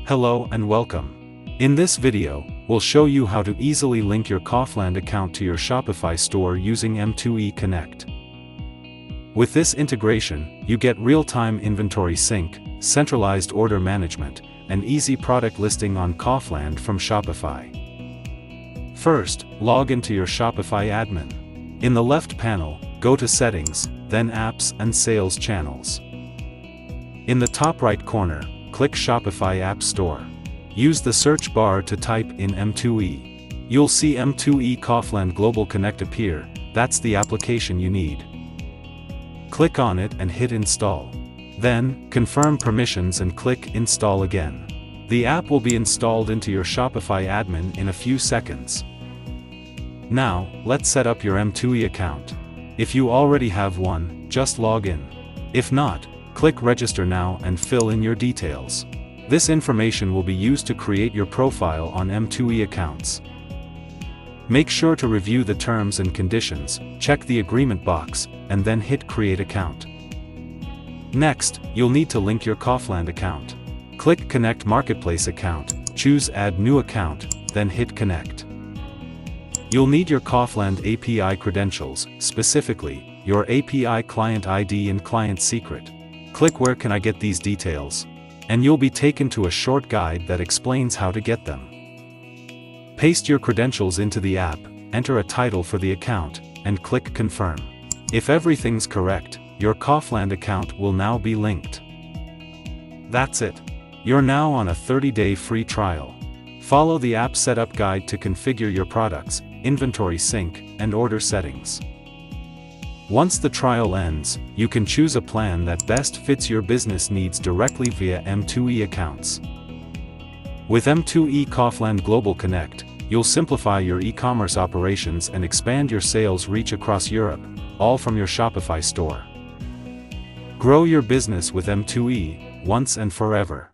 Hello and welcome. In this video, we'll show you how to easily link your Kaufland account to your Shopify store using M2E Connect. With this integration, you get real-time inventory sync, centralized order management, and easy product listing on Kaufland from Shopify. First, log into your Shopify admin. In the left panel, go to Settings, then Apps and Sales Channels. In the top right corner, click Shopify App Store. Use the search bar to type in M2E. You'll see M2E Kaufland Global Connect appear. That's the application you need. Click on it and hit Install. Then, confirm permissions and click Install again. The app will be installed into your Shopify admin in a few seconds. Now, let's set up your M2E account. If you already have one, just log in. If not, click Register Now and fill in your details. This information will be used to create your profile on M2E accounts. Make sure to review the terms and conditions, check the agreement box, and then hit Create Account. Next, you'll need to link your Kaufland account. Click Connect Marketplace Account, choose Add New Account, then hit Connect. You'll need your Kaufland API credentials, specifically, your API client ID and client secret. Click Where can I get these details? And you'll be taken to a short guide that explains how to get them. Paste your credentials into the app, enter a title for the account, and click Confirm. If everything's correct, your Kaufland account will now be linked. That's it. You're now on a 30-day free trial. Follow the app setup guide to configure your products, inventory sync, and order settings. Once the trial ends, you can choose a plan that best fits your business needs directly via M2E accounts. With M2E Kaufland Global Connect, you'll simplify your e-commerce operations and expand your sales reach across Europe, all from your Shopify store. Grow your business with M2E, once and forever.